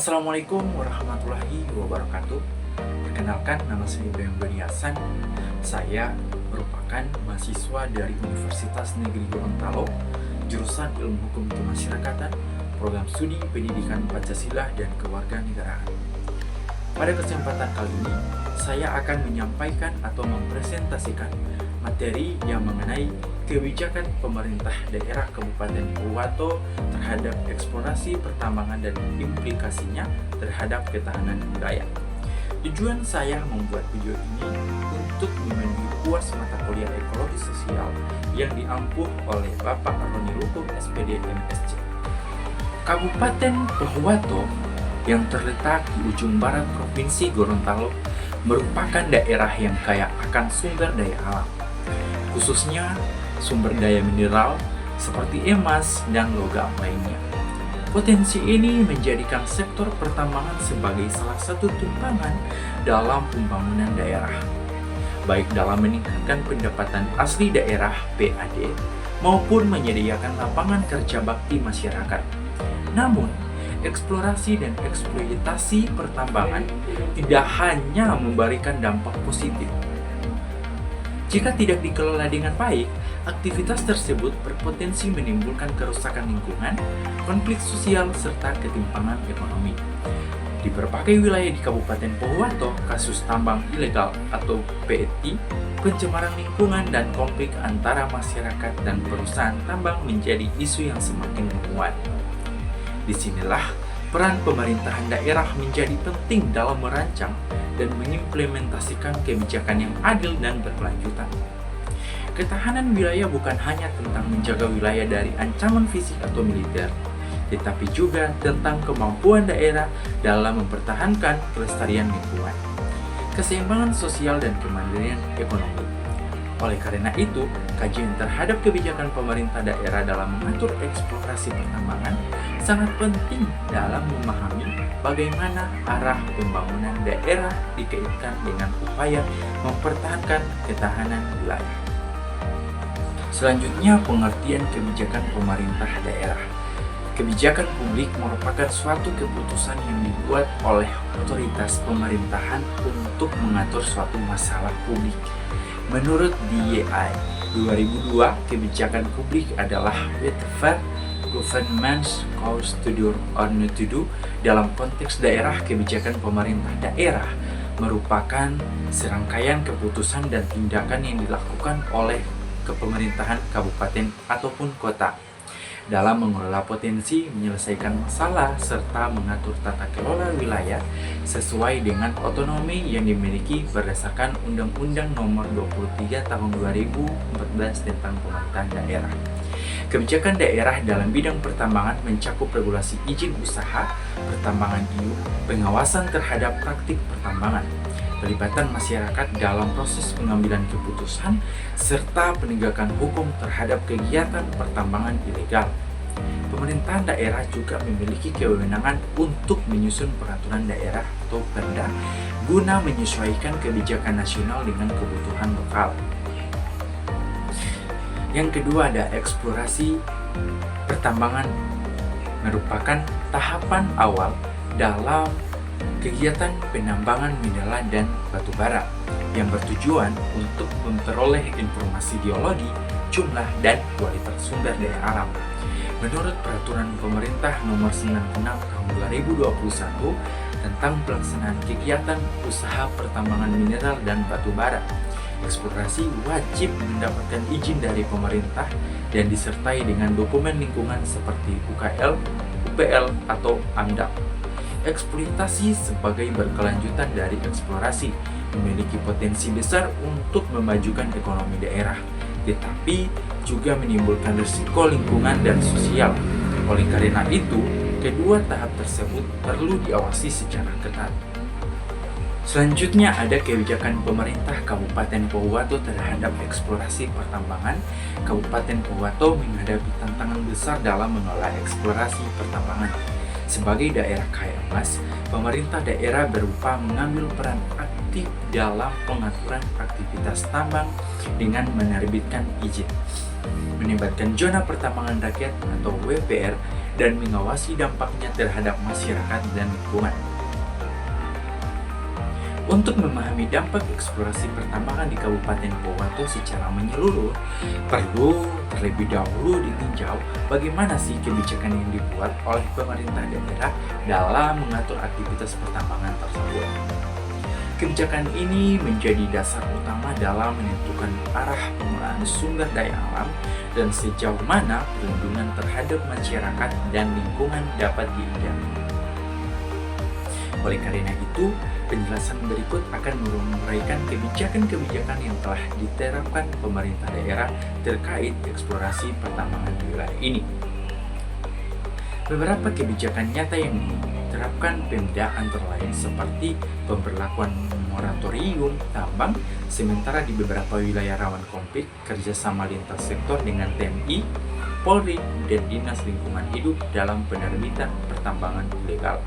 Assalamualaikum warahmatullahi wabarakatuh. Perkenalkan, nama saya Ibrahim Doni Hasan. Saya merupakan mahasiswa dari Universitas Negeri Gorontalo, jurusan Ilmu Hukum Kemasyarakatan, program studi Pendidikan Pancasila dan Kewarganegaraan. Pada kesempatan kali ini, saya akan menyampaikan atau mempresentasikan materi yang mengenai kebijakan pemerintah daerah Kabupaten Pohuwato terhadap eksplorasi pertambangan dan implikasinya terhadap ketahanan wilayah. Tujuan saya membuat video ini untuk memenuhi puas mata kuliah ekologi sosial yang diampuh oleh Bapak Roni Luhur SPD MSc. Kabupaten Pohuwato yang terletak di ujung barat Provinsi Gorontalo merupakan daerah yang kaya akan sumber daya alam, khususnya sumber daya mineral seperti emas dan logam lainnya. Potensi ini menjadikan sektor pertambangan sebagai salah satu tumpangan dalam pembangunan daerah, baik dalam meningkatkan pendapatan asli daerah PAD maupun menyediakan lapangan kerja bakti masyarakat. Namun, eksplorasi dan eksploitasi pertambangan tidak hanya memberikan dampak positif. Jika tidak dikelola dengan baik, aktivitas tersebut berpotensi menimbulkan kerusakan lingkungan, konflik sosial, serta ketimpangan ekonomi. Di berbagai wilayah di Kabupaten Pohuwato, kasus tambang ilegal atau PET, pencemaran lingkungan, dan konflik antara masyarakat dan perusahaan tambang menjadi isu yang semakin menguat. Disinilah peran pemerintahan daerah menjadi penting dalam merancang dan mengimplementasikan kebijakan yang adil dan berkelanjutan. Ketahanan wilayah bukan hanya tentang menjaga wilayah dari ancaman fisik atau militer, tetapi juga tentang kemampuan daerah dalam mempertahankan kelestarian lingkungan, keseimbangan sosial, dan kemandirian ekonomi. Oleh karena itu, kajian terhadap kebijakan pemerintah daerah dalam mengatur eksplorasi pertambangan sangat penting dalam memahami bagaimana arah pembangunan daerah dikaitkan dengan upaya mempertahankan ketahanan wilayah. Selanjutnya, pengertian kebijakan pemerintah daerah. Kebijakan publik merupakan suatu keputusan yang dibuat oleh otoritas pemerintahan untuk mengatur suatu masalah publik. Menurut DEI 2002, kebijakan publik adalah whatever government's cause to do or not to do. Dalam konteks daerah, kebijakan pemerintah daerah merupakan serangkaian keputusan dan tindakan yang dilakukan oleh kepemerintahan kabupaten ataupun kota dalam mengelola potensi, menyelesaikan masalah, serta mengatur tata kelola wilayah sesuai dengan otonomi yang dimiliki berdasarkan Undang-Undang Nomor 23 Tahun 2014 tentang Pemerintahan Daerah. Kebijakan daerah dalam bidang pertambangan mencakup regulasi izin usaha, pertambangan IU, pengawasan terhadap praktik pertambangan, pelibatan masyarakat dalam proses pengambilan keputusan, serta penegakan hukum terhadap kegiatan pertambangan ilegal. Pemerintahan daerah juga memiliki kewenangan untuk menyusun peraturan daerah atau Perda guna menyesuaikan kebijakan nasional dengan kebutuhan lokal. Yang kedua ada eksplorasi pertambangan, merupakan tahapan awal dalam kegiatan penambangan mineral dan batu bara yang bertujuan untuk memperoleh informasi geologi, jumlah, dan kualitas sumber daya alam. Menurut Peraturan Pemerintah Nomor 96 Tahun 2021 tentang pelaksanaan kegiatan usaha pertambangan mineral dan batu bara, eksplorasi wajib mendapatkan izin dari pemerintah dan disertai dengan dokumen lingkungan seperti UKL, UPL, atau AMDAP. Eksploitasi sebagai berkelanjutan dari eksplorasi memiliki potensi besar untuk memajukan ekonomi daerah, tetapi juga menimbulkan risiko lingkungan dan sosial. Oleh karena itu, kedua tahap tersebut perlu diawasi secara ketat. Selanjutnya ada kebijakan pemerintah Kabupaten Pohuwato terhadap eksplorasi pertambangan. Kabupaten Pohuwato menghadapi tantangan besar dalam mengelola eksplorasi pertambangan. Sebagai daerah kaya emas, pemerintah daerah berupa mengambil peran aktif dalam pengaturan aktivitas tambang dengan menerbitkan izin, menempatkan zona pertambangan rakyat atau WPR, dan mengawasi dampaknya terhadap masyarakat dan lingkungan. Untuk memahami dampak eksplorasi pertambangan di Kabupaten Pohuwato secara menyeluruh, perlu terlebih dahulu ditinjau bagaimana sih kebijakan yang dibuat oleh pemerintah daerah dalam mengatur aktivitas pertambangan tersebut. Kebijakan ini menjadi dasar utama dalam menentukan arah pengelolaan sumber daya alam dan sejauh mana perlindungan terhadap masyarakat dan lingkungan dapat dijamin. Oleh karena itu, penjelasan berikut akan menguraikan kebijakan-kebijakan yang telah diterapkan pemerintah daerah terkait eksplorasi pertambangan di wilayah ini. Beberapa kebijakan nyata yang diterapkan Pemda antara lain seperti pemberlakuan moratorium tambang sementara di beberapa wilayah rawan konflik, kerjasama lintas sektor dengan TNI, Polri, dan Dinas Lingkungan Hidup dalam penerbitan pertambangan ilegal.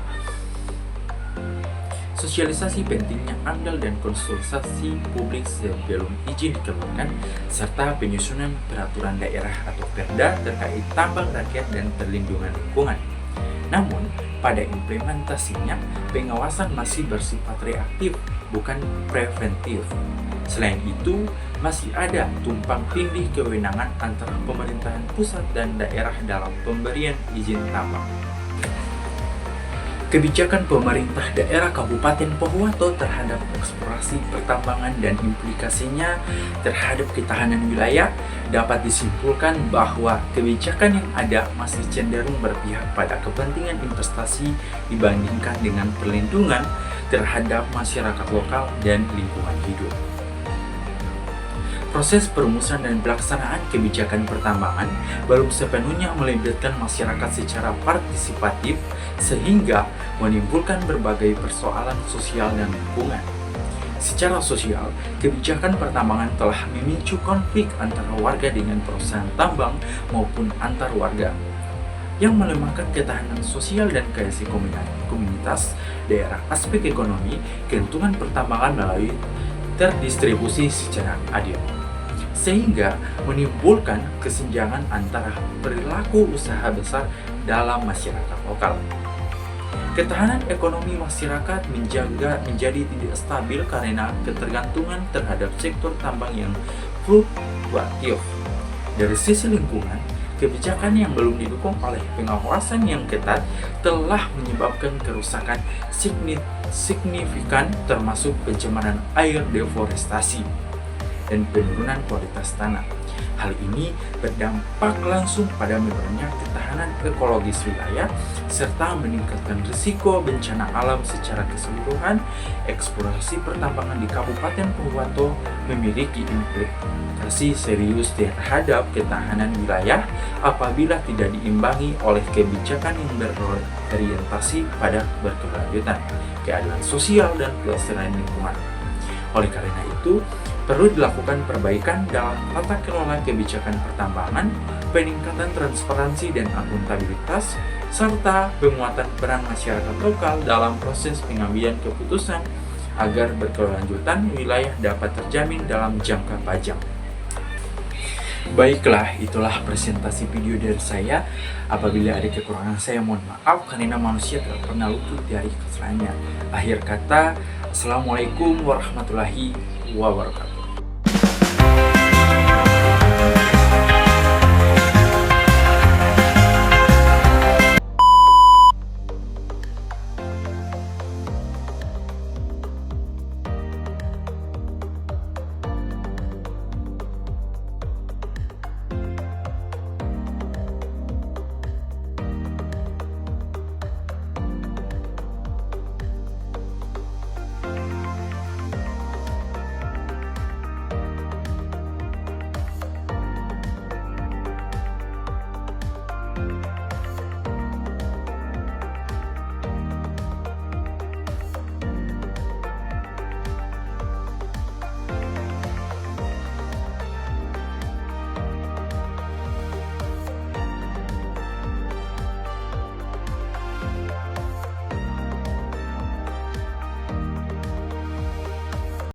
Sosialisasi pentingnya AMDAL dan konsultasi publik sebelum izin dikeluarkan, serta penyusunan peraturan daerah atau Perda terkait tambang rakyat dan perlindungan lingkungan. Namun, pada implementasinya, pengawasan masih bersifat reaktif, bukan preventif. Selain itu, masih ada tumpang tindih kewenangan antara pemerintahan pusat dan daerah dalam pemberian izin tambang. Kebijakan pemerintah daerah Kabupaten Pohuwato terhadap eksplorasi pertambangan dan implikasinya terhadap ketahanan wilayah dapat disimpulkan bahwa kebijakan yang ada masih cenderung berpihak pada kepentingan investasi dibandingkan dengan perlindungan terhadap masyarakat lokal dan lingkungan hidup. Proses perumusan dan pelaksanaan kebijakan pertambangan belum sepenuhnya melibatkan masyarakat secara partisipatif sehingga menimbulkan berbagai persoalan sosial dan lingkungan. Secara sosial, kebijakan pertambangan telah memicu konflik antara warga dengan perusahaan tambang maupun antar warga, yang melemahkan ketahanan sosial dan kohesi komunitas daerah. Aspek ekonomi, keuntungan pertambangan melalui terdistribusi secara adil, sehingga menimbulkan kesenjangan antara perilaku usaha besar dalam masyarakat lokal. Ketahanan ekonomi masyarakat menjadi tidak stabil karena ketergantungan terhadap sektor tambang yang fluktuatif. Dari sisi lingkungan, kebijakan yang belum didukung oleh pengawasan yang ketat telah menyebabkan kerusakan signifikan termasuk pencemaran air, deforestasi, dan penurunan kualitas tanah. Hal ini berdampak langsung pada menurunnya ketahanan ekologis wilayah serta meningkatkan risiko bencana alam secara keseluruhan. Eksplorasi pertambangan di Kabupaten Pohuwato memiliki implikasi serius terhadap ketahanan wilayah apabila tidak diimbangi oleh kebijakan yang berorientasi pada berkelanjutan, keadilan sosial, dan kelestarian lingkungan. Oleh karena itu, perlu dilakukan perbaikan dalam tata kelola kebijakan pertambangan, peningkatan transparansi dan akuntabilitas, serta penguatan peran masyarakat lokal dalam proses pengambilan keputusan agar berkelanjutan wilayah dapat terjamin dalam jangka panjang. Baiklah, itulah presentasi video dari saya. Apabila ada kekurangan saya mohon maaf karena manusia tidak pernah luput dari kesalahannya. Akhir kata, Assalamualaikum warahmatullahi wabarakatuh.